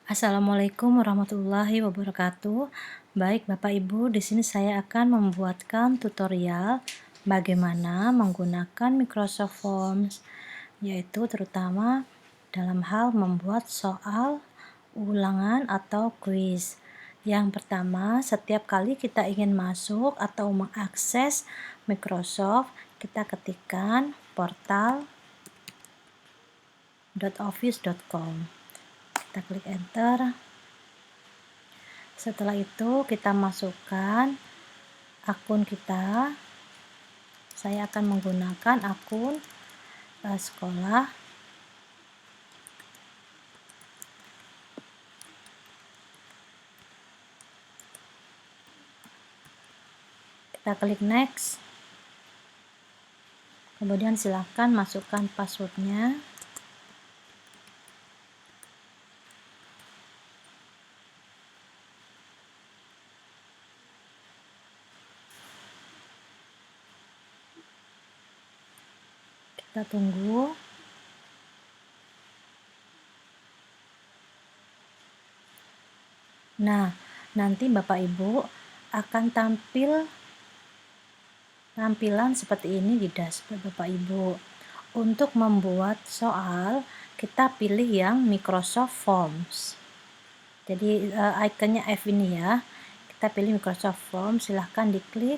Assalamualaikum warahmatullahi wabarakatuh. Baik Bapak Ibu, di sini saya akan membuatkan tutorial bagaimana menggunakan Microsoft Forms, yaitu terutama dalam hal membuat soal ulangan atau kuis. Yang pertama, setiap kali kita ingin masuk atau mengakses Microsoft, kita ketikkan portal.office.com. Kita klik enter. Setelah itu kita masukkan akun kita. Saya akan menggunakan akun sekolah. Kita klik next. Kemudian silahkan masukkan passwordnya. Kita tunggu. Nah, nanti Bapak Ibu akan tampilan seperti ini di dashboard Bapak Ibu. Untuk membuat soal, kita pilih yang Microsoft Forms. Jadi ikonnya F ini ya. Kita pilih Microsoft Forms, silahkan diklik.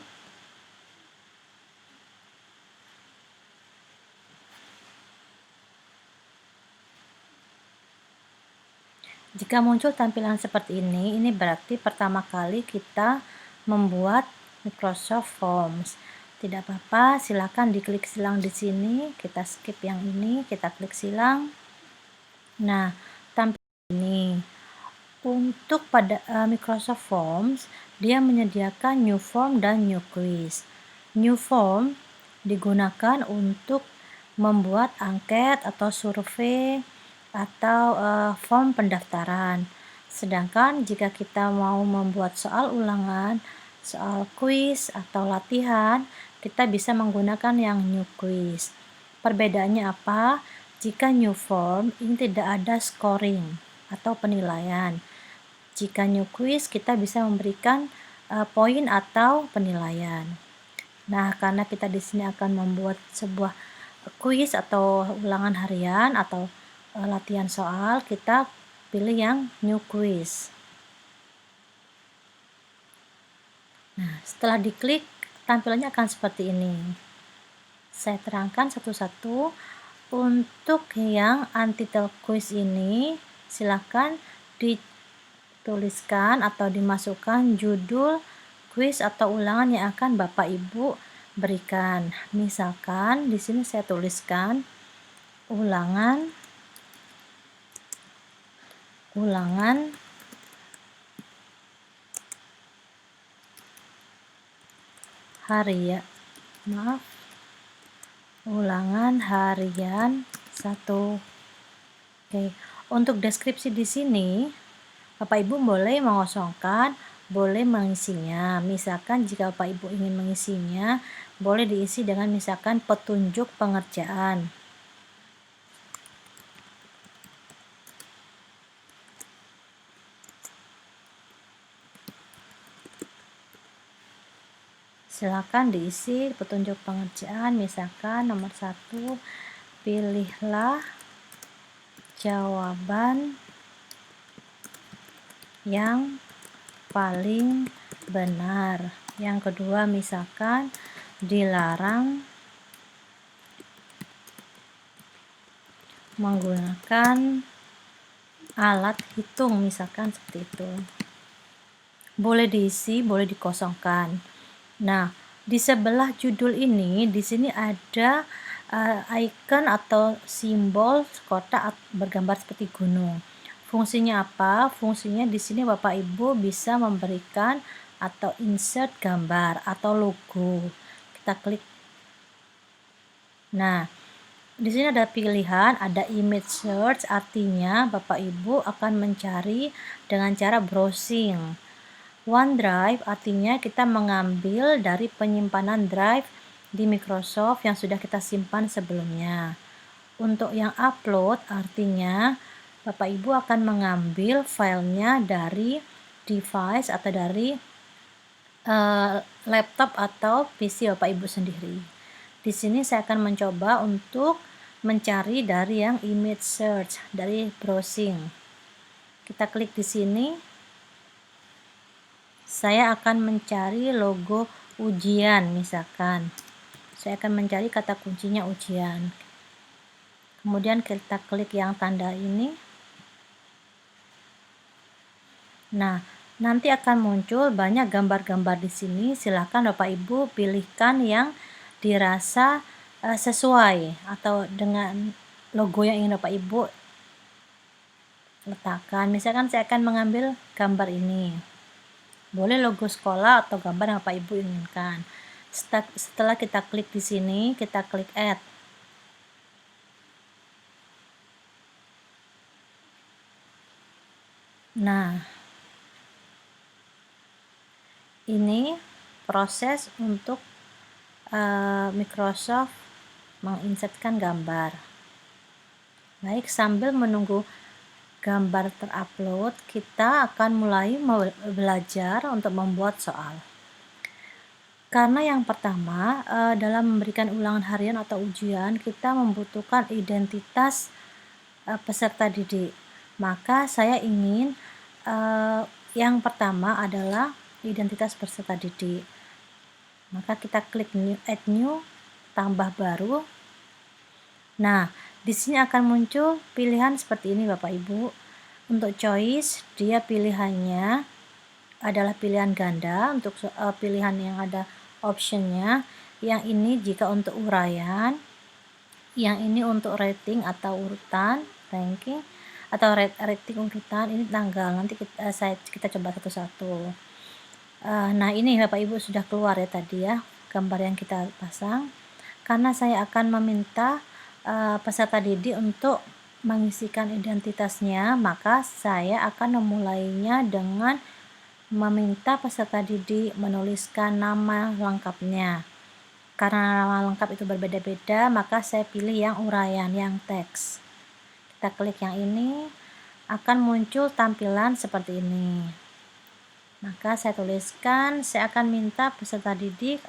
Jika muncul tampilan seperti ini berarti pertama kali kita membuat Microsoft Forms. Tidak apa-apa, silakan diklik silang di sini, kita skip yang ini, kita klik silang. Nah, tampilan ini untuk pada Microsoft Forms, dia menyediakan new form dan new quiz. New form digunakan untuk membuat angket atau survei atau form pendaftaran. Sedangkan jika kita mau membuat soal ulangan, soal kuis atau latihan, kita bisa menggunakan yang new quiz. Perbedaannya apa? Jika new form ini tidak ada scoring atau penilaian. Jika new quiz kita bisa memberikan poin atau penilaian. Nah, karena kita di sini akan membuat sebuah kuis atau ulangan harian atau latihan soal, kita pilih yang new quiz. Nah, setelah diklik, tampilannya akan seperti ini. Saya terangkan satu-satu. Untuk yang untitled quiz ini, silakan dituliskan atau dimasukkan judul kuis atau ulangan yang akan Bapak Ibu berikan. Misalkan di sini saya tuliskan ulangan ulangan harian 1. Oke, untuk deskripsi di sini Bapak Ibu boleh mengosongkan, boleh mengisinya. Misalkan jika Bapak Ibu ingin mengisinya, boleh diisi dengan misalkan petunjuk pengerjaan. Silakan diisi petunjuk pengerjaan, misalkan nomor 1, pilihlah jawaban yang paling benar. Yang kedua, misalkan dilarang menggunakan alat hitung, misalkan seperti itu. Boleh diisi, boleh dikosongkan. Nah, di sebelah judul ini, di sini ada icon atau simbol kotak bergambar seperti gunung. Fungsinya apa? Fungsinya di sini Bapak Ibu bisa memberikan atau insert gambar atau logo. Kita klik. Nah, di sini ada pilihan, ada image search, artinya Bapak Ibu akan mencari dengan cara browsing. OneDrive artinya kita mengambil dari penyimpanan drive di Microsoft yang sudah kita simpan sebelumnya. Untuk yang upload artinya Bapak Ibu akan mengambil filenya dari device atau dari laptop atau PC Bapak Ibu sendiri. Di sini saya akan mencoba untuk mencari dari yang image search, dari browsing. Kita klik di sini. Saya akan mencari logo ujian misalkan. Saya akan mencari kata kuncinya ujian. Kemudian kita klik yang tanda ini. Nah, nanti akan muncul banyak gambar-gambar di sini. Silakan Bapak Ibu pilihkan yang dirasa sesuai atau dengan logo yang ingin Bapak Ibu letakkan. Misalkan saya akan mengambil gambar ini. Boleh logo sekolah atau gambar yang Bapak Ibu inginkan. Setelah kita klik di sini, kita klik add. Nah, ini proses untuk Microsoft menginsertkan gambar. Baik, sambil menunggu gambar terupload, kita akan mulai belajar untuk membuat soal. Karena yang pertama, dalam memberikan ulangan harian atau ujian, kita membutuhkan identitas peserta didik. Maka saya ingin yang pertama adalah identitas peserta didik. Maka kita klik add new, tambah baru. Nah, di sini akan muncul pilihan seperti ini Bapak Ibu. Untuk choice, dia pilihannya adalah pilihan ganda. Untuk pilihan yang ada optionnya, yang ini jika untuk uraian, yang ini untuk rating atau urutan, ranking atau rating urutan, ini tanggal. Nanti kita coba satu-satu. Nah, ini Bapak Ibu sudah keluar ya tadi ya gambar yang kita pasang. Karena saya akan meminta peserta didik untuk mengisikan identitasnya, maka saya akan memulainya dengan meminta peserta didik menuliskan nama lengkapnya. Karena nama lengkap itu berbeda-beda, maka saya pilih yang uraian, yang teks. Kita klik yang ini, akan muncul tampilan seperti ini. Maka saya tuliskan, saya akan minta peserta didik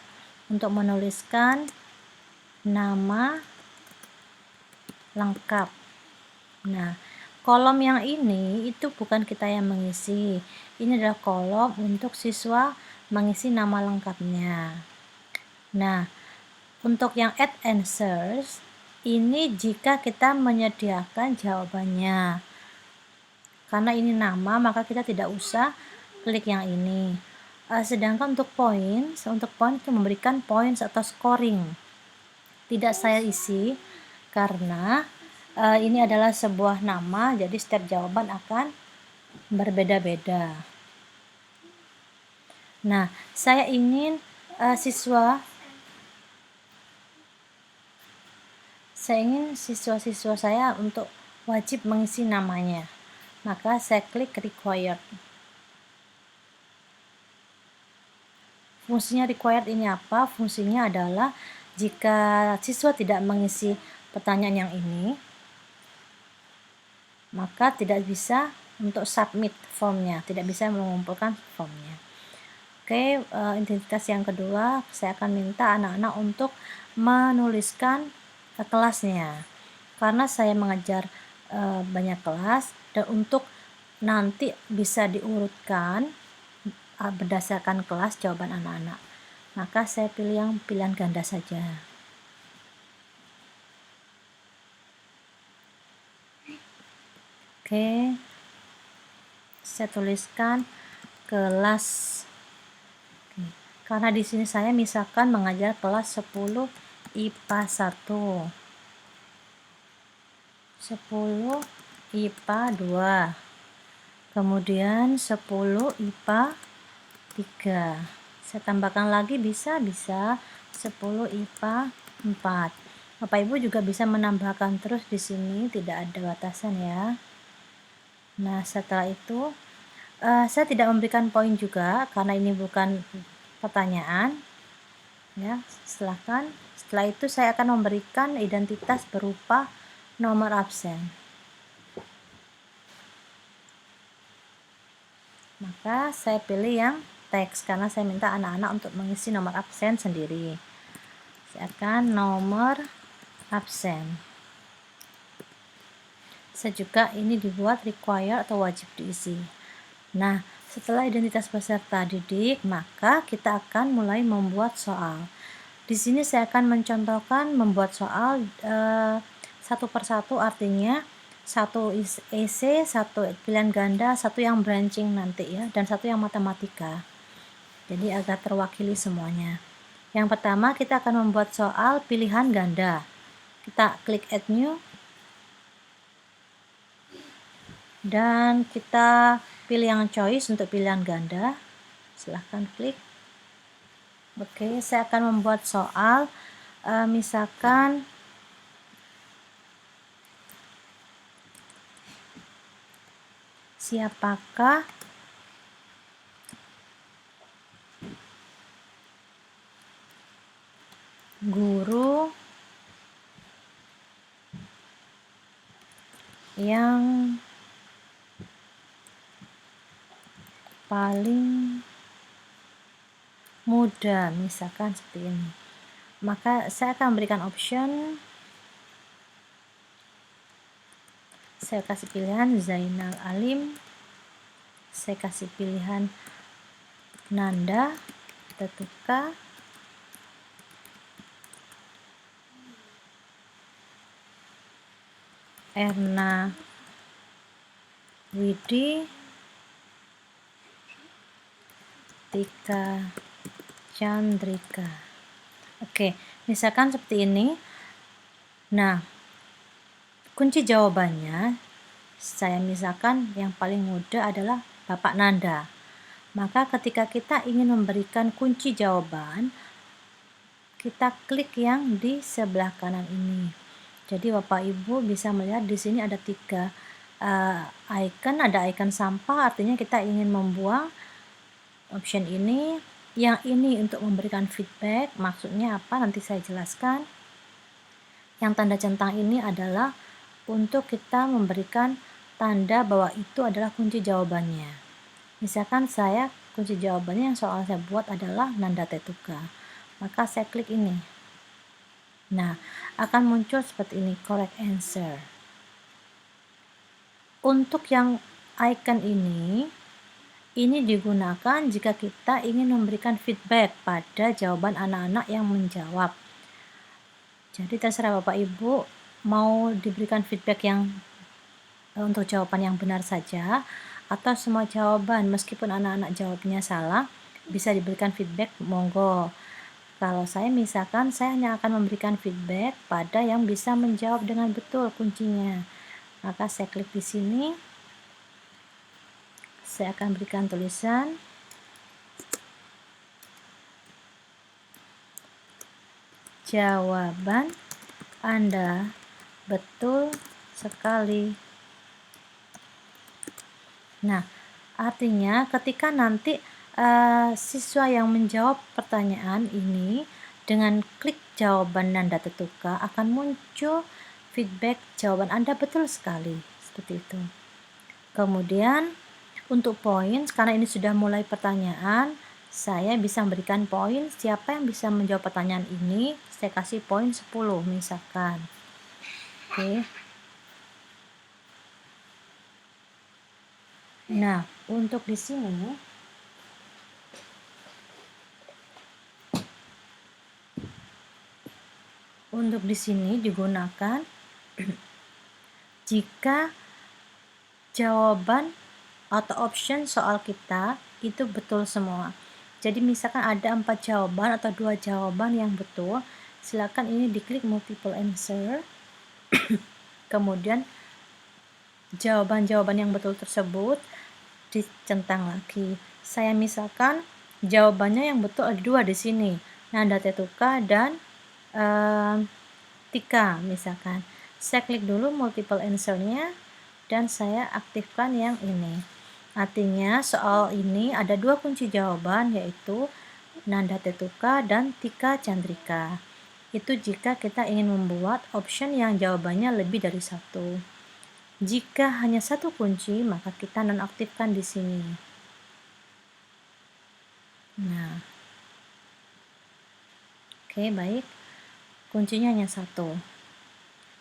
untuk menuliskan nama lengkap. Nah, kolom yang ini itu bukan kita yang mengisi. Ini adalah kolom untuk siswa mengisi nama lengkapnya. Nah, untuk yang add answers, ini jika kita menyediakan jawabannya. Karena ini nama, maka kita tidak usah klik yang ini. Sedangkan untuk points itu memberikan points atau scoring. Tidak saya isi karena ini adalah sebuah nama, jadi setiap jawaban akan berbeda-beda. Nah, saya ingin siswa-siswa saya untuk wajib mengisi namanya. Maka saya klik required. Fungsinya required ini apa? Fungsinya adalah jika siswa tidak mengisi pertanyaan yang ini, maka tidak bisa untuk submit formnya, tidak bisa mengumpulkan formnya. Oke, identitas yang kedua, saya akan minta anak-anak untuk menuliskan kelasnya. Karena saya mengajar banyak kelas, dan untuk nanti bisa diurutkan berdasarkan kelas jawaban anak-anak, maka saya pilih yang pilihan ganda saja. Oke, saya tuliskan kelas. Oke. Karena di sini saya misalkan mengajar kelas 10 IPA 1, 10 IPA 2, kemudian 10 IPA 3. Saya tambahkan lagi bisa 10 IPA 4. Bapak Ibu juga bisa menambahkan terus di sini, tidak ada batasan ya. Nah, setelah itu saya tidak memberikan poin juga karena ini bukan pertanyaan. Ya, silahkan. Setelah itu saya akan memberikan identitas berupa nomor absen. Maka saya pilih yang teks karena saya minta anak-anak untuk mengisi nomor absen sendiri. Saya akan nomor absen. Saya juga ini dibuat require atau wajib diisi. Nah, setelah identitas peserta didik, maka kita akan mulai membuat soal. Di sini saya akan mencontohkan membuat soal satu persatu, artinya satu EC, satu pilihan ganda, satu yang branching nanti ya, dan satu yang matematika. Jadi agar terwakili semuanya. Yang pertama kita akan membuat soal pilihan ganda. Kita klik add new dan kita pilih yang choice untuk pilihan ganda. Silahkan klik. Oke, saya akan membuat soal misalkan siapakah guru yang paling mudah, misalkan seperti ini. Maka saya akan berikan option, saya kasih pilihan Zainal Alim, saya kasih pilihan Nanda Tetuka, Erna Widi, Tika Chandrika. Oke, misalkan seperti ini. Nah, kunci jawabannya saya misalkan yang paling mudah adalah Bapak Nanda. Maka ketika kita ingin memberikan kunci jawaban, kita klik yang di sebelah kanan ini. Jadi Bapak Ibu bisa melihat di sini ada 3 icon, ada icon sampah, artinya kita ingin membuang option ini. Yang ini untuk memberikan feedback, maksudnya apa nanti saya jelaskan. Yang tanda centang ini adalah untuk kita memberikan tanda bahwa itu adalah kunci jawabannya. Misalkan saya kunci jawabannya yang soal saya buat adalah Nanda Tetuka, maka saya klik ini. Nah, akan muncul seperti ini, correct answer. Untuk yang icon ini digunakan jika kita ingin memberikan feedback pada jawaban anak-anak yang menjawab. Jadi terserah Bapak Ibu mau diberikan feedback yang untuk jawaban yang benar saja, atau semua jawaban meskipun anak-anak jawabnya salah bisa diberikan feedback, monggo. Kalau saya misalkan saya hanya akan memberikan feedback pada yang bisa menjawab dengan betul kuncinya, maka saya klik di sini. Saya akan berikan tulisan jawaban Anda betul sekali. Nah, artinya ketika nanti siswa yang menjawab pertanyaan ini dengan klik jawaban Nanda Tetuka akan muncul feedback jawaban Anda betul sekali, seperti itu. Kemudian untuk poin, karena ini sudah mulai pertanyaan, saya bisa memberikan poin. Siapa yang bisa menjawab pertanyaan ini, saya kasih poin 10 misalkan. Oke. Nah, untuk di sini digunakan jika jawaban atau option soal kita itu betul semua. Jadi misalkan ada 4 jawaban atau 2 jawaban yang betul, silakan ini diklik multiple answer. Kemudian jawaban-jawaban yang betul tersebut dicentang lagi. Saya misalkan jawabannya yang betul ada 2 di sini, Nanda Tetuka dan Tika misalkan. Saya klik dulu multiple answer-nya dan saya aktifkan yang ini. Artinya soal ini ada 2 kunci jawaban, yaitu Nanda Tetuka dan Tika Chandrika. Itu jika kita ingin membuat option yang jawabannya lebih dari 1. Jika hanya 1 kunci, maka kita nonaktifkan di sini. Nah, oke, baik. Kuncinya hanya satu.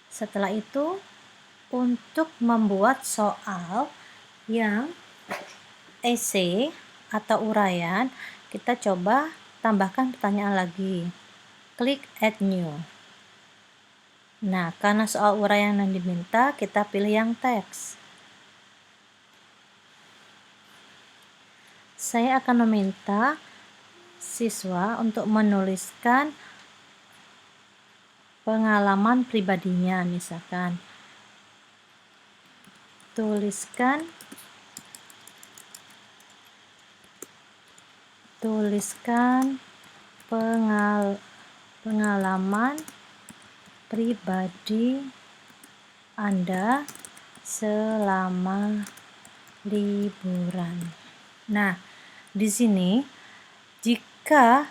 Setelah itu, untuk membuat soal yang essay atau uraian, kita coba tambahkan pertanyaan lagi. Klik add new. Nah, karena soal uraian yang diminta, kita pilih yang teks. Saya akan meminta siswa untuk menuliskan pengalaman pribadinya, misalkan tuliskan pengalaman pribadi Anda selama liburan. Nah, di sini jika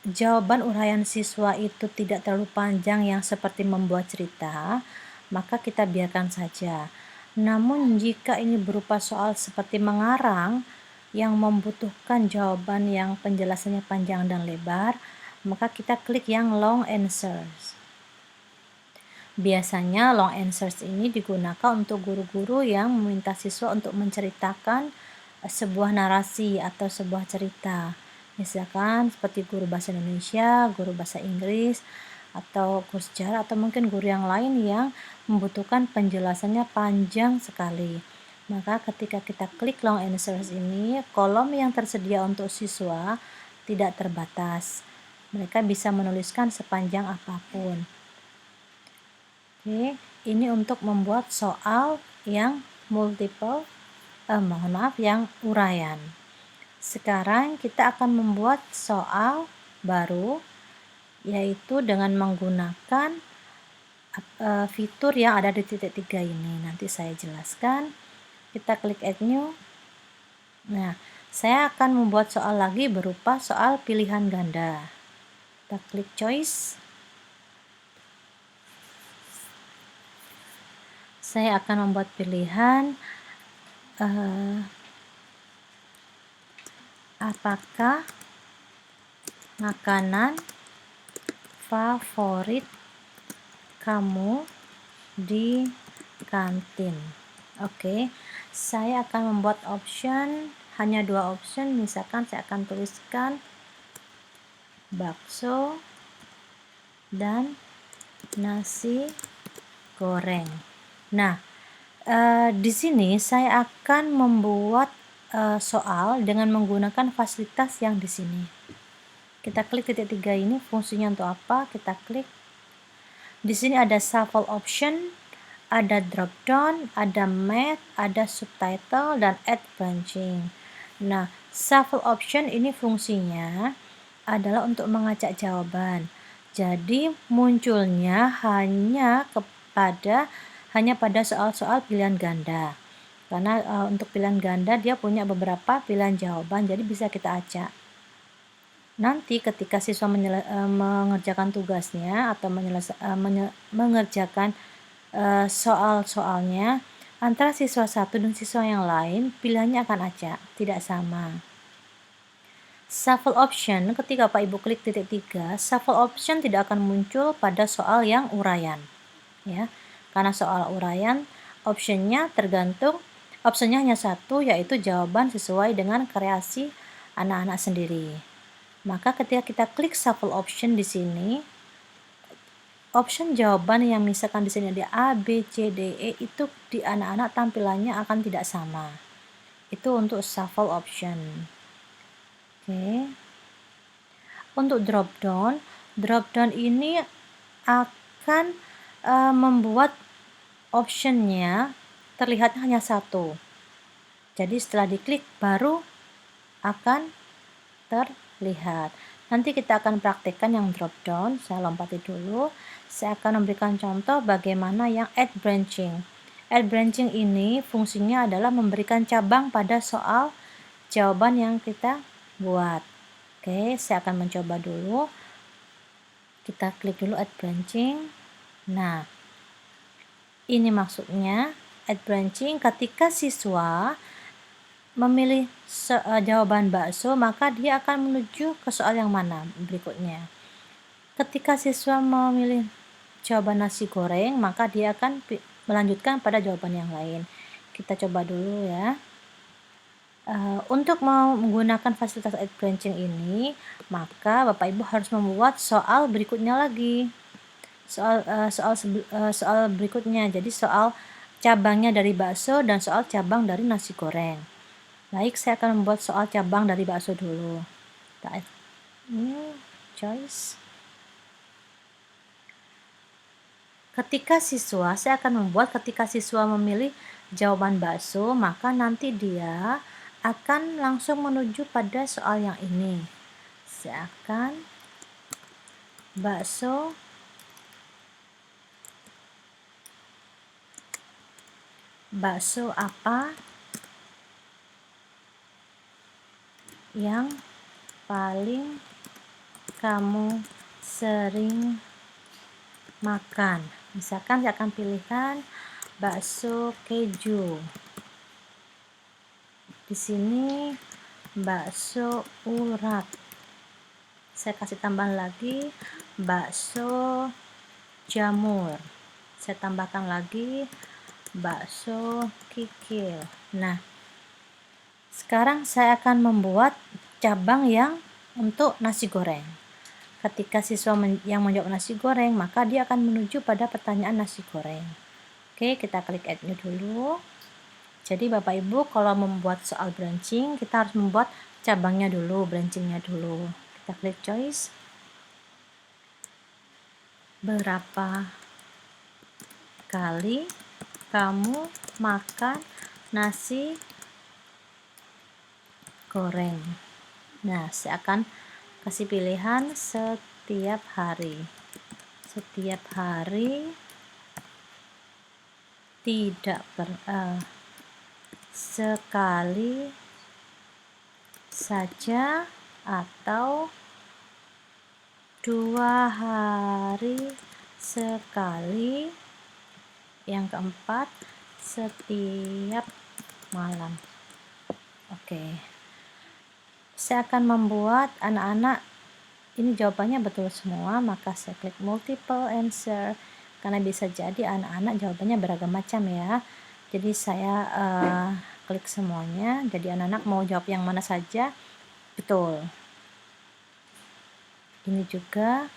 jawaban uraian siswa itu tidak terlalu panjang yang seperti membuat cerita, maka kita biarkan saja. Namun jika ini berupa soal seperti mengarang yang membutuhkan jawaban yang penjelasannya panjang dan lebar, maka kita klik yang long answers. Biasanya long answers ini digunakan untuk guru-guru yang meminta siswa untuk menceritakan sebuah narasi atau sebuah cerita. Misalkan seperti guru bahasa Indonesia, guru bahasa Inggris, atau guru sejarah, atau mungkin guru yang lain yang membutuhkan penjelasannya panjang sekali. Maka ketika kita klik long answers ini, kolom yang tersedia untuk siswa tidak terbatas. Mereka bisa menuliskan sepanjang apapun. Oke, ini untuk membuat soal yang yang uraian. Sekarang kita akan membuat soal baru, yaitu dengan menggunakan fitur yang ada di titik 3 ini. Nanti saya jelaskan. Kita klik add new. Nah, saya akan membuat soal lagi berupa soal pilihan ganda. Kita klik choice. Saya akan membuat pilihan apakah makanan favorit kamu di kantin. Oke, saya akan membuat option, hanya 2 option. Misalkan saya akan tuliskan bakso dan nasi goreng. Nah, di sini saya akan membuat soal dengan menggunakan fasilitas yang di sini. Kita klik titik 3 ini, fungsinya untuk apa? Kita klik. Di sini ada shuffle option, ada drop down, ada math, ada subtitle, dan add branching. Nah, shuffle option ini fungsinya adalah untuk mengacak jawaban. Jadi munculnya hanya pada soal-soal pilihan ganda. Karena untuk pilihan ganda dia punya beberapa pilihan jawaban, jadi bisa kita acak. Nanti ketika siswa mengerjakan tugasnya atau mengerjakan soal-soalnya, antara siswa satu dan siswa yang lain pilihannya akan acak, tidak sama. Shuffle option, ketika Pak Ibu klik titik 3, shuffle option tidak akan muncul pada soal yang uraian, ya. Karena soal uraian optionnya hanya satu, yaitu jawaban sesuai dengan kreasi anak-anak sendiri. Maka ketika kita klik shuffle option di sini, option jawaban yang misalkan di sini ada A, B, C, D, E, itu di anak-anak tampilannya akan tidak sama. Itu untuk shuffle option. Oke. Untuk drop down ini akan membuat optionnya terlihat hanya satu. Jadi setelah diklik baru akan terlihat. Nanti kita akan praktekkan yang drop down. Saya lompati dulu. Saya akan memberikan contoh bagaimana yang add branching. Add branching ini fungsinya adalah memberikan cabang pada soal jawaban yang kita buat. Oke, saya akan mencoba dulu. Kita klik dulu add branching. Nah, ini maksudnya add branching ketika siswa memilih jawaban bakso, maka dia akan menuju ke soal yang mana berikutnya. Ketika siswa memilih jawaban nasi goreng, maka dia akan melanjutkan pada jawaban yang lain. Kita coba dulu ya. Untuk menggunakan fasilitas add branching ini, maka Bapak Ibu harus membuat soal berikutnya lagi. Soal berikutnya, jadi soal cabangnya dari bakso dan soal cabang dari nasi goreng. Baik, saya akan membuat soal cabang dari bakso dulu. Choice. Saya akan membuat ketika siswa memilih jawaban bakso, maka nanti dia akan langsung menuju pada soal yang ini. Saya akan bakso apa yang paling kamu sering makan? Misalkan saya akan pilihkan bakso keju. Di sini bakso urat. Saya kasih tambahan lagi bakso jamur. Saya tambahkan lagi bakso kikil. Nah, sekarang saya akan membuat cabang yang untuk nasi goreng. Ketika siswa yang menjawab nasi goreng, maka dia akan menuju pada pertanyaan nasi goreng. Oke, kita klik add-nya dulu. Jadi Bapak Ibu, kalau membuat soal branching, kita harus membuat cabangnya dulu, branchingnya dulu. Kita klik choice. Berapa kali kamu makan nasi goreng? Nah, saya akan kasih pilihan setiap hari. Setiap hari, tidak sekali saja, atau 2 hari sekali. Yang keempat, setiap malam. Oke. Saya akan membuat anak-anak ini jawabannya betul semua, maka saya klik multiple answer, karena bisa jadi anak-anak jawabannya beragam macam ya. Jadi saya klik semuanya, jadi anak-anak mau jawab yang mana saja betul. Ini juga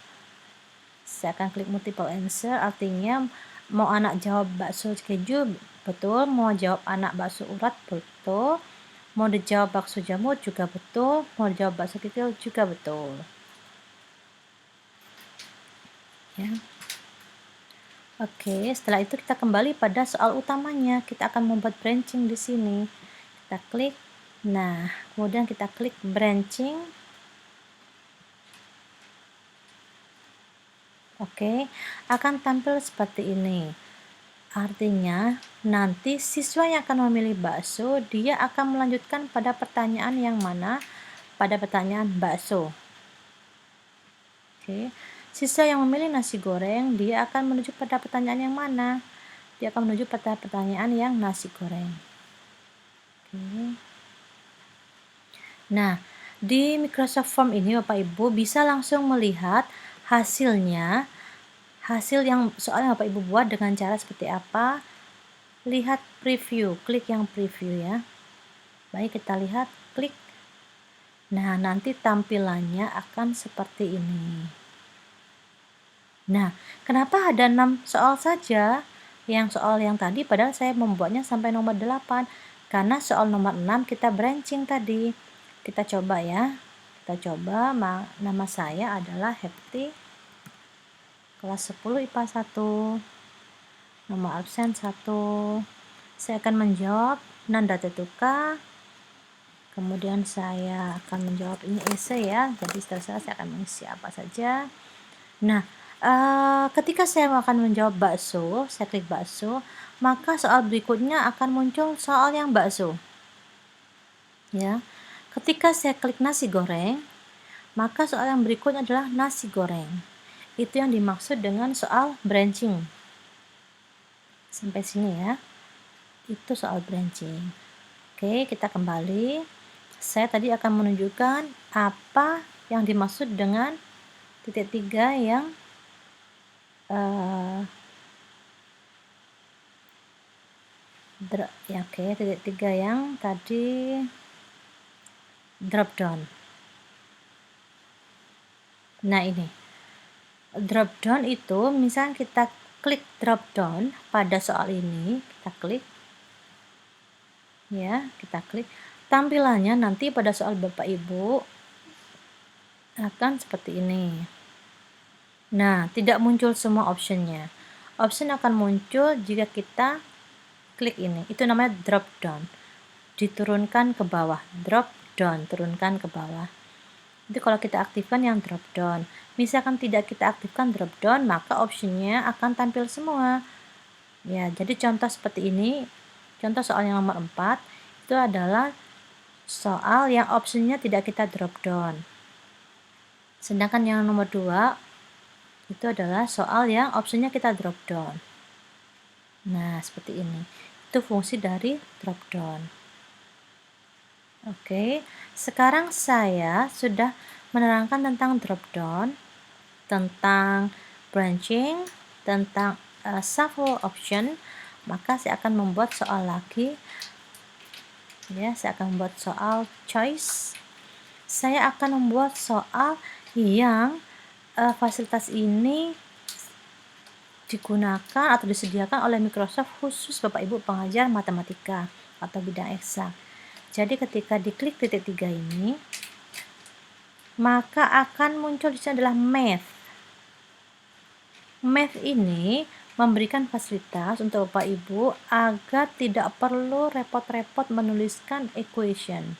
saya akan klik multiple answer, artinya mau anak jawab bakso keju betul, mau jawab anak bakso urat betul, mau dijawab bakso jamur juga betul, mau dijawab bakso kikil juga betul. Ya. Oke, setelah itu kita kembali pada soal utamanya. Kita akan membuat branching di sini. Kita klik. Nah, kemudian kita klik branching. Oke, akan tampil seperti ini. Artinya, nanti siswa yang akan memilih bakso, dia akan melanjutkan pada pertanyaan yang mana? Pada pertanyaan bakso. Oke. Siswa yang memilih nasi goreng, dia akan menuju pada pertanyaan yang mana? Dia akan menuju pada pertanyaan yang nasi goreng. Oke. Nah, di Microsoft Form ini Bapak Ibu bisa langsung melihat hasilnya, hasil yang soal yang Bapak Ibu buat dengan cara seperti apa. Lihat preview, klik yang preview ya. Baik, kita lihat, klik. Nah, nanti tampilannya akan seperti ini. Nah, kenapa ada 6 soal saja? Yang soal yang tadi padahal saya membuatnya sampai nomor 8. Karena soal nomor 6 kita branching tadi. Kita coba ya. Kita coba, nama saya adalah Hepti, kelas 10 IPA 1. Nomor absen 1. Saya akan menjawab Nanda Tetuka. Kemudian saya akan menjawab ini esai ya. Jadi setelah saya akan mengisi apa saja. Nah, ketika saya akan menjawab bakso, saya klik bakso, maka soal berikutnya akan muncul soal yang bakso. Ya. Ketika saya klik nasi goreng, maka soal yang berikutnya adalah nasi goreng. Itu yang dimaksud dengan soal branching. Sampai sini ya. Itu soal branching. Oke. Oke, kita kembali. Saya tadi akan menunjukkan apa yang dimaksud dengan titik 3 yang titik 3 yang tadi drop down. Nah, ini drop down itu misalnya kita klik drop down pada soal ini, kita klik ya, tampilannya nanti pada soal Bapak Ibu akan seperti ini. Nah, tidak muncul semua optionnya. Option akan muncul jika kita klik ini. Itu namanya drop down. Diturunkan ke bawah. Drop down, turunkan ke bawah. Itu kalau kita aktifkan yang drop down. Misalkan tidak kita aktifkan drop down, maka optionnya akan tampil semua. Ya, jadi contoh seperti ini. Contoh soal yang nomor 4 itu adalah soal yang optionnya tidak kita drop down. Sedangkan yang nomor 2 itu adalah soal yang optionnya kita drop down. Nah, seperti ini. Itu fungsi dari drop down. Oke, sekarang saya sudah menerangkan tentang drop down, tentang branching, tentang shuffle option. Maka saya akan membuat soal lagi. Ya, saya akan membuat soal choice. Saya akan membuat soal yang fasilitas ini digunakan atau disediakan oleh Microsoft khusus Bapak Ibu pengajar matematika atau bidang eksak. Jadi ketika diklik titik 3 ini, maka akan muncul di sini adalah math. Math ini memberikan fasilitas untuk Bapak Ibu agar tidak perlu repot-repot menuliskan equation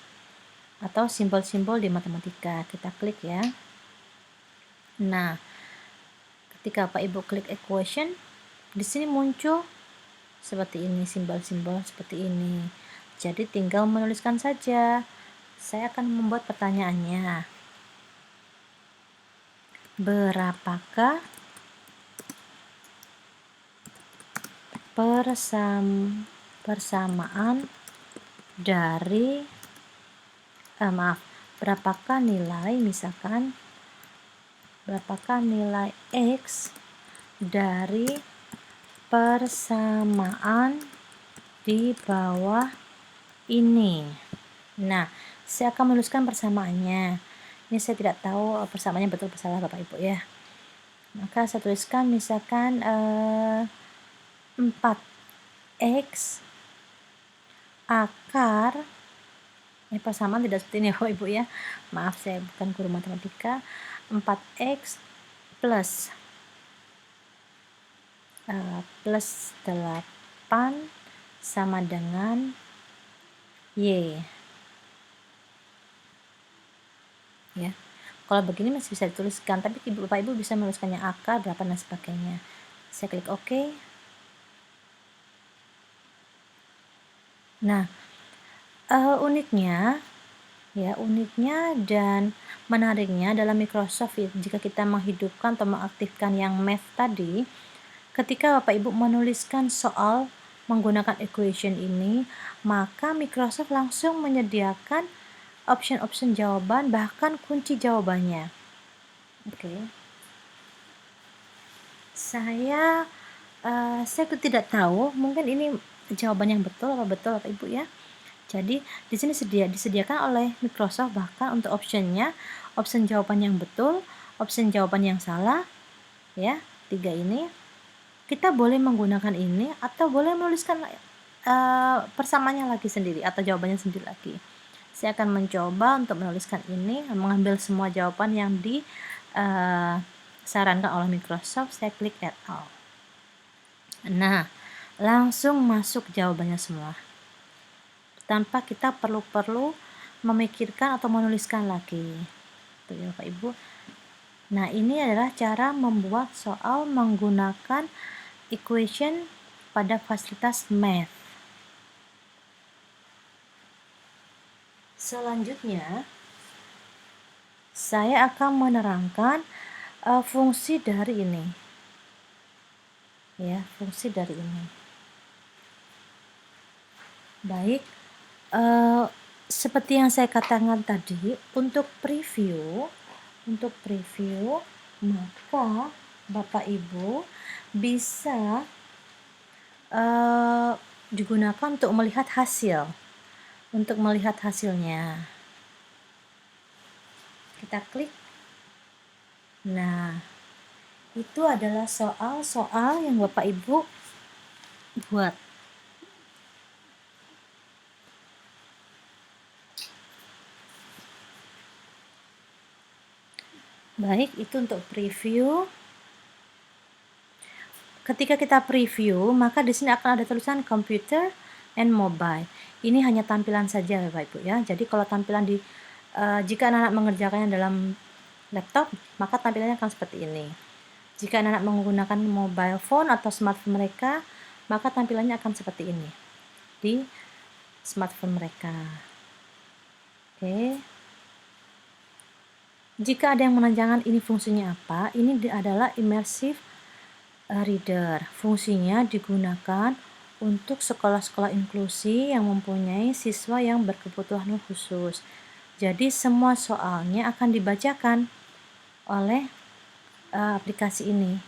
atau simbol-simbol di matematika. Kita klik ya. Nah, ketika Bapak Ibu klik equation, di sini muncul seperti ini, simbol-simbol seperti ini. Jadi tinggal menuliskan saja. Saya akan membuat pertanyaannya. Berapakah persamaan dari berapakah nilai, misalkan berapakah nilai X dari persamaan di bawah ini. Nah, saya akan menuliskan persamaannya. Ini saya tidak tahu persamaannya betul atau salah Bapak Ibu ya. Maka saya tuliskan misalkan 4X akar, persamaan tidak seperti ini ya Bapak Ibu ya. Maaf, saya bukan guru matematika. 4X plus 8 sama dengan Y. Ya. Kalau begini masih bisa dituliskan, tapi Bapak Ibu bisa menuliskannya akar berapa dan sebagainya. Saya klik OK. Nah, uniknya dan menariknya dalam Microsoft jika kita menghidupkan atau mengaktifkan yang math tadi, ketika Bapak Ibu menuliskan soal menggunakan equation ini, maka Microsoft langsung menyediakan option-option jawaban, bahkan kunci jawabannya. Oke. Saya tidak tahu, mungkin ini jawaban yang betul Bapak Ibu ya. Jadi di sini disediakan oleh Microsoft bahkan untuk option jawaban yang betul, option jawaban yang salah, ya, 3 ini. Kita boleh menggunakan ini atau boleh menuliskan persamaannya lagi sendiri atau jawabannya sendiri lagi. Saya akan mencoba untuk menuliskan ini, mengambil semua jawaban yang disarankan oleh Microsoft. Saya klik add all. Nah, langsung masuk jawabannya semua tanpa kita perlu memikirkan atau menuliskan lagi. Tuh ya Bapak Ibu. Nah, ini adalah cara membuat soal menggunakan equation pada fasilitas math. Selanjutnya, saya akan menerangkan fungsi dari ini. Ya, fungsi dari ini. Baik, Uh, Seperti yang saya katakan tadi, untuk preview, maka Bapak Ibu bisa digunakan untuk melihat hasilnya. Kita klik. Nah, itu adalah soal-soal yang Bapak Ibu buat. Baik, itu untuk preview. Ketika kita preview, maka di sini akan ada tulisan computer and mobile. Ini hanya tampilan saja Bapak Ibu ya. Jadi kalau tampilan jika anak-anak mengerjakannya dalam laptop, maka tampilannya akan seperti ini. Jika anak-anak menggunakan mobile phone atau smartphone mereka, maka tampilannya akan seperti ini di smartphone mereka. Oke. Jika ada yang menanyakan ini fungsinya apa, ini adalah immersive reader. Fungsinya digunakan untuk sekolah-sekolah inklusi yang mempunyai siswa yang berkebutuhan khusus. Jadi semua soalnya akan dibacakan oleh aplikasi ini.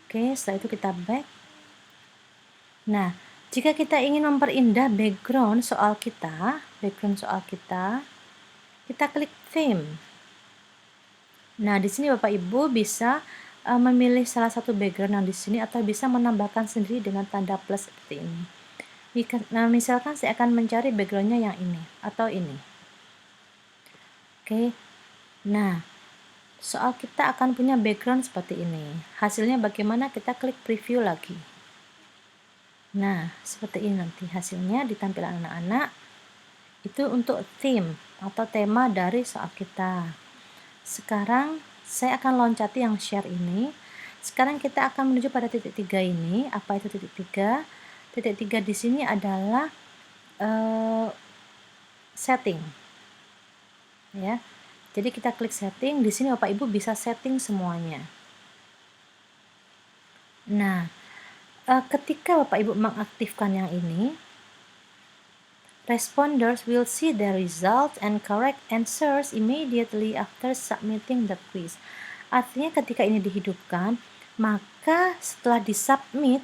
Oke, setelah itu kita back. Nah, jika kita ingin memperindah background soal kita, kita klik theme. Nah, di sini Bapak Ibu bisa memilih salah satu background yang di sini atau bisa menambahkan sendiri dengan tanda plus seperti ini. Nah, misalkan saya akan mencari backgroundnya yang ini atau ini. Oke. Nah, soal kita akan punya background seperti ini. Hasilnya bagaimana? Kita klik preview lagi. Nah, seperti ini nanti hasilnya di tampilan anak-anak. Itu untuk theme atau tema dari soal kita. Sekarang saya akan loncati yang share ini. Sekarang kita akan menuju pada titik 3 ini. Apa itu titik 3? Titik 3 di sini adalah setting. Ya. Jadi kita klik setting. Di sini Bapak Ibu bisa setting semuanya. Nah, ketika Bapak Ibu mengaktifkan yang ini, responders will see the results and correct answers immediately after submitting the quiz. Artinya ketika ini dihidupkan, maka setelah disubmit,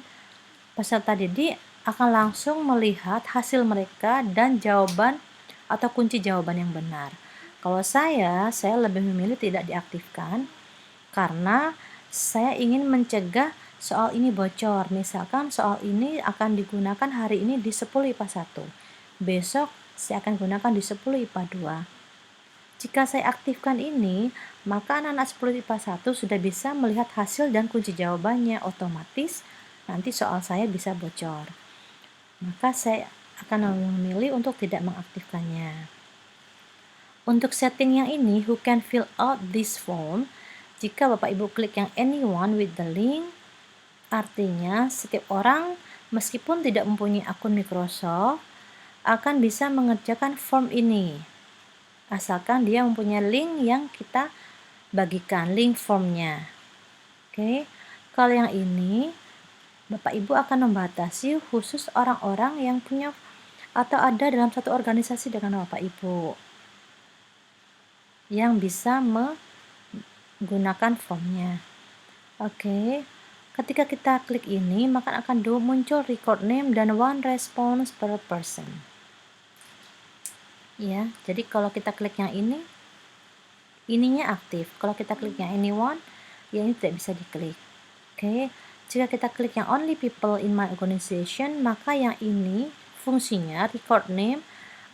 peserta didik akan langsung melihat hasil mereka dan jawaban atau kunci jawaban yang benar. Kalau saya lebih memilih tidak diaktifkan karena saya ingin mencegah soal ini bocor. Misalkan soal ini akan digunakan hari ini di 10 IPA 1. Besok saya akan gunakan di 10 IPA 2. Jika saya aktifkan ini, maka anak-anak 10 IPA 1 sudah bisa melihat hasil dan kunci jawabannya. Otomatis nanti soal saya bisa bocor. Maka saya akan memilih untuk tidak mengaktifkannya. Untuk setting yang ini, who can fill out this form? Jika Bapak Ibu klik yang anyone with the link, artinya setiap orang meskipun tidak mempunyai akun Microsoft akan bisa mengerjakan form ini. Asalkan dia mempunyai link yang kita bagikan, link formnya. Oke. Kalau yang ini Bapak Ibu akan membatasi khusus orang-orang yang punya atau ada dalam satu organisasi dengan Bapak Ibu yang bisa menggunakan formnya. Oke. Ketika kita klik ini, maka akan muncul record name dan one response per person. Ya, jadi kalau kita klik yang ini, ininya aktif. Kalau kita klik yang anyone, ya ini tidak bisa diklik. Oke. Jika kita klik yang only people in my organization, maka yang ini fungsinya record name,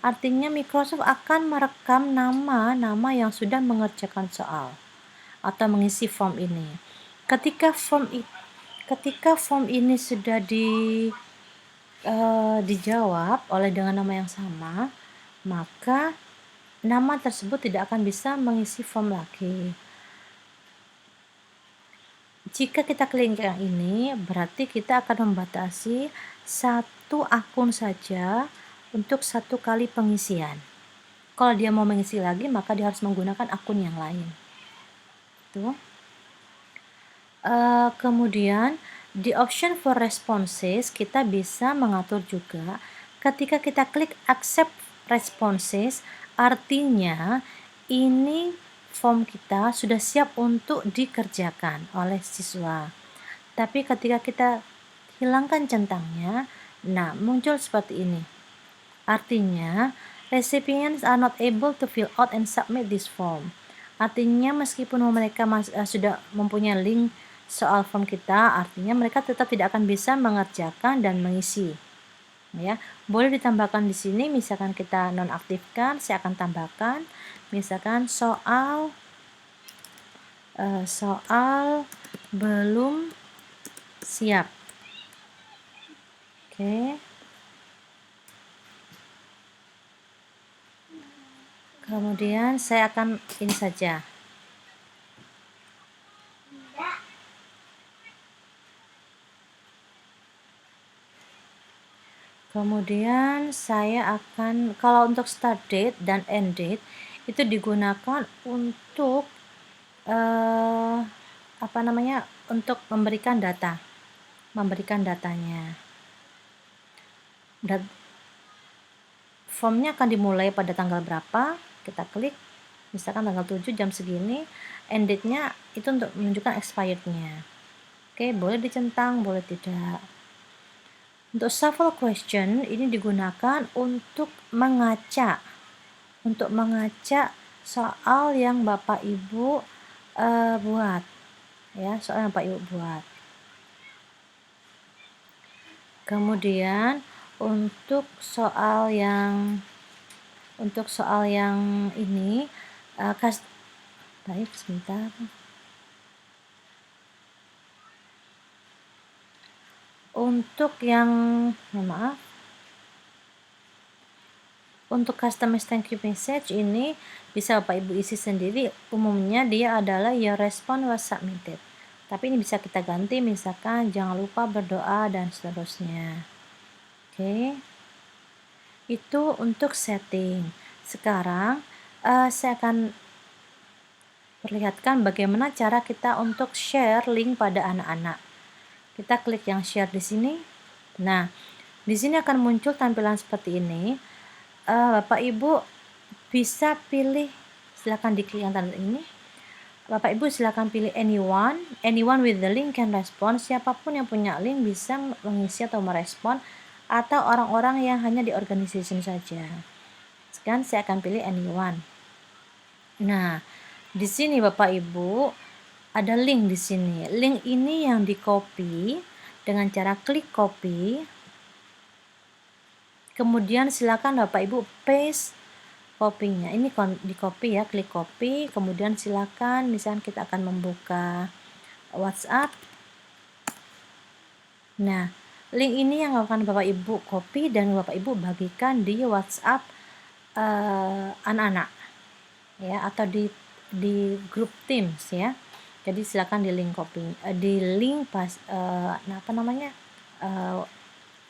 artinya Microsoft akan merekam nama-nama yang sudah mengerjakan soal atau mengisi form ini. Ketika form ini sudah dijawab oleh dengan nama yang sama, maka nama tersebut tidak akan bisa mengisi form lagi. Jika kita klik yang ini, berarti kita akan membatasi satu akun saja untuk satu kali pengisian. Kalau dia mau mengisi lagi, maka dia harus menggunakan akun yang lain. Tuh. Kemudian di option for responses kita bisa mengatur juga ketika kita klik accept responses, artinya ini form kita sudah siap untuk dikerjakan oleh siswa. Tapi ketika kita hilangkan centangnya, nah muncul seperti ini. Artinya, recipients are not able to fill out and submit this form. Artinya meskipun mereka sudah mempunyai link soal form kita, artinya mereka tetap tidak akan bisa mengerjakan dan mengisi. Ya, boleh ditambahkan di sini, misalkan kita nonaktifkan, saya akan tambahkan, misalkan soal belum siap. Oke. Kemudian saya akan ini saja. Kemudian saya akan, kalau untuk start date dan end date itu digunakan untuk untuk memberikan datanya. Dan formnya akan dimulai pada tanggal berapa, kita klik, misalkan tanggal 7 jam segini, end date-nya itu untuk menunjukkan expired-nya. Oke, boleh dicentang, boleh tidak. Untuk shuffle question ini digunakan untuk mengaca soal yang Bapak Ibu buat, ya, soal yang Bapak Ibu buat. Kemudian untuk soal yang ini, baik, sebentar. Untuk yang, untuk customer thank you message ini bisa Bapak Ibu isi sendiri. Umumnya dia adalah your response was submitted. Tapi ini bisa kita ganti, misalkan jangan lupa berdoa dan seterusnya. Oke. Itu untuk setting. Sekarang saya akan perlihatkan bagaimana cara kita untuk share link pada anak-anak. Kita klik yang share di sini. Nah, di sini akan muncul tampilan seperti ini. Bapak Ibu bisa pilih, silakan diklik yang tanda ini. Bapak Ibu silakan pilih anyone with the link can respond. Siapapun yang punya link bisa mengisi atau merespon, atau orang-orang yang hanya di organization saja. Sekarang saya akan pilih anyone. Nah, di sini Bapak Ibu ada link di sini. Link ini yang di-copy dengan cara klik copy. Kemudian silakan Bapak Ibu paste copy-nya. Ini di copy ya, klik copy. Kemudian silakan, misalnya kita akan membuka WhatsApp. Nah, link ini yang akan Bapak Ibu copy dan Bapak Ibu bagikan di WhatsApp anak-anak, ya, atau di grup Teams, ya. Jadi silakan di link copy,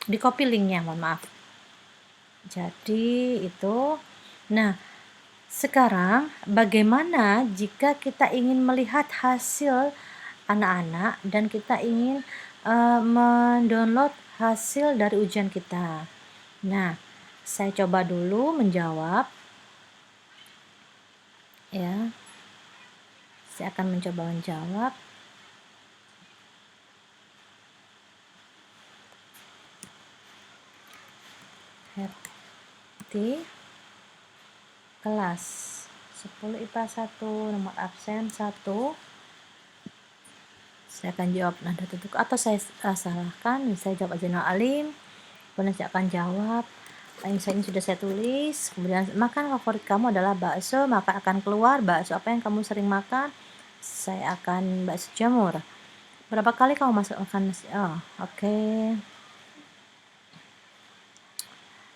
di copy linknya, mohon maaf. Jadi itu. Nah, sekarang bagaimana jika kita ingin melihat hasil anak-anak dan kita ingin mendownload hasil dari ujian kita? Nah, saya coba dulu menjawab, ya. Saya akan mencoba menjawab. Kelas 10 IPA 1, nomor absen 1. Saya akan jawab nada tutur, atau saya salahkan, saya jawab Zainal Alim. Kemudian saya akan jawab, misalnya ini sudah saya tulis. Kemudian, makan favorit kamu adalah bakso, maka akan keluar bakso apa yang kamu sering makan. Saya akan bakso jamur. Berapa kali kamu makan nasi? Oke.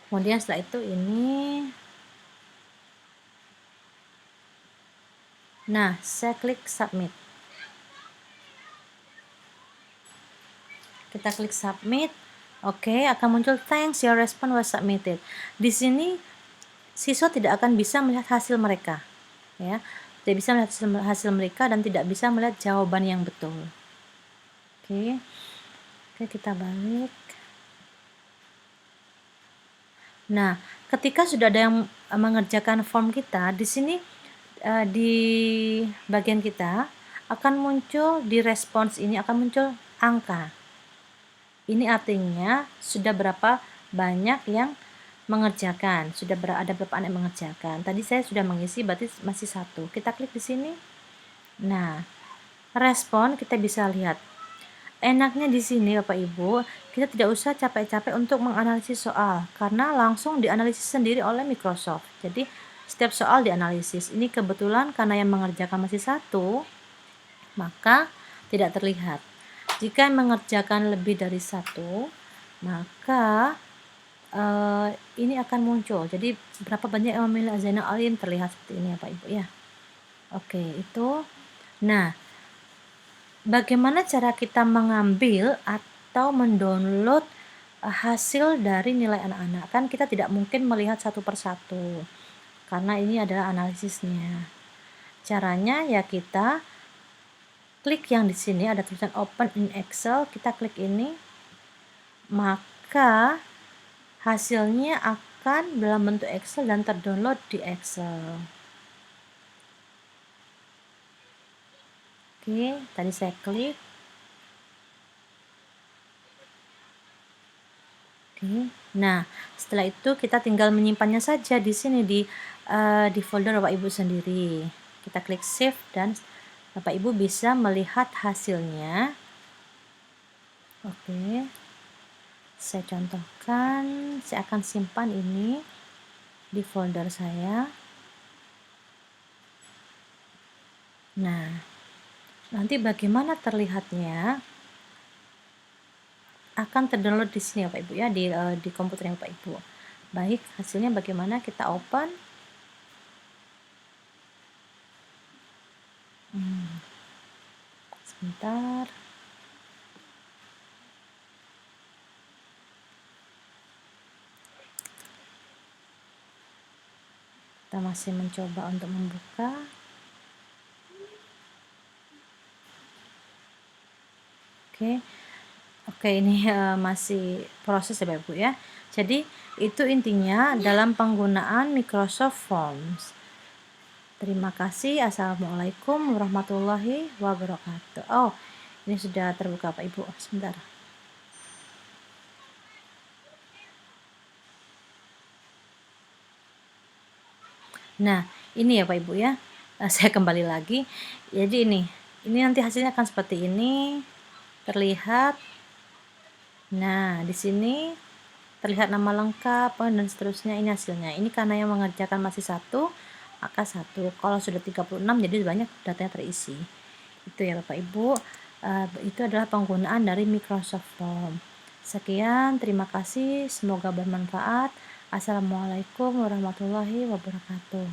Kemudian setelah itu ini. Nah, saya klik submit. Kita klik submit. Oke, akan muncul thanks your response was submitted. Di sini siswa tidak akan bisa melihat hasil mereka, ya. Tidak bisa melihat hasil mereka dan tidak bisa melihat jawaban yang betul. Oke, kita balik. Nah, ketika sudah ada yang mengerjakan form kita, di sini di bagian kita akan muncul, di respons ini akan muncul angka. Ini artinya sudah berapa banyak yang mengerjakan, ada berapa anak yang mengerjakan. Tadi saya sudah mengisi, berarti masih 1. Kita klik di sini. Nah, respon kita bisa lihat. Enaknya di sini Bapak Ibu, kita tidak usah capek-capek untuk menganalisis soal, karena langsung dianalisis sendiri oleh Microsoft. Jadi setiap soal dianalisis. Ini kebetulan karena yang mengerjakan masih 1, maka tidak terlihat. Jika mengerjakan lebih dari 1, maka ini akan muncul. Jadi berapa banyak yang memilih Zainal Alim terlihat seperti ini ya Pak Ibu ya. Oke, itu. Nah, bagaimana cara kita mengambil atau mendownload hasil dari nilai anak-anak? Kan kita tidak mungkin melihat satu persatu, karena ini adalah analisisnya. Caranya ya kita klik yang di sini ada tulisan Open in Excel, kita klik ini, maka hasilnya akan dalam bentuk Excel dan terdownload di Excel. Oke, tadi saya klik. Oke. Nah, setelah itu kita tinggal menyimpannya saja di sini di folder Bapak Ibu sendiri. Kita klik save dan Bapak Ibu bisa melihat hasilnya. Oke. Saya contohkan, saya akan simpan ini di folder saya. Nah, nanti bagaimana terlihatnya akan terdownload di sini ya Pak Ibu ya, di komputernya Bapak Ibu. Baik, hasilnya bagaimana? Kita open. Sebentar. Kita masih mencoba untuk membuka. Oke, ini masih proses ya Bapak Ibu ya. Jadi itu intinya dalam penggunaan Microsoft Forms. Terima kasih. Assalamualaikum warahmatullahi wabarakatuh. Oh, ini sudah terbuka Pak Ibu. Sebentar. Nah, ini ya Pak Ibu ya. Saya kembali lagi. Jadi ini nanti hasilnya akan seperti ini. Terlihat. Nah, di sini terlihat nama lengkap dan seterusnya. Ini hasilnya. Ini karena yang mengerjakan masih 1, maka 1. Kalau sudah 36 jadi banyak datanya terisi. Itu ya Bapak Ibu. Itu adalah penggunaan dari Microsoft Form. Sekian, terima kasih. Semoga bermanfaat. Assalamualaikum warahmatullahi wabarakatuh.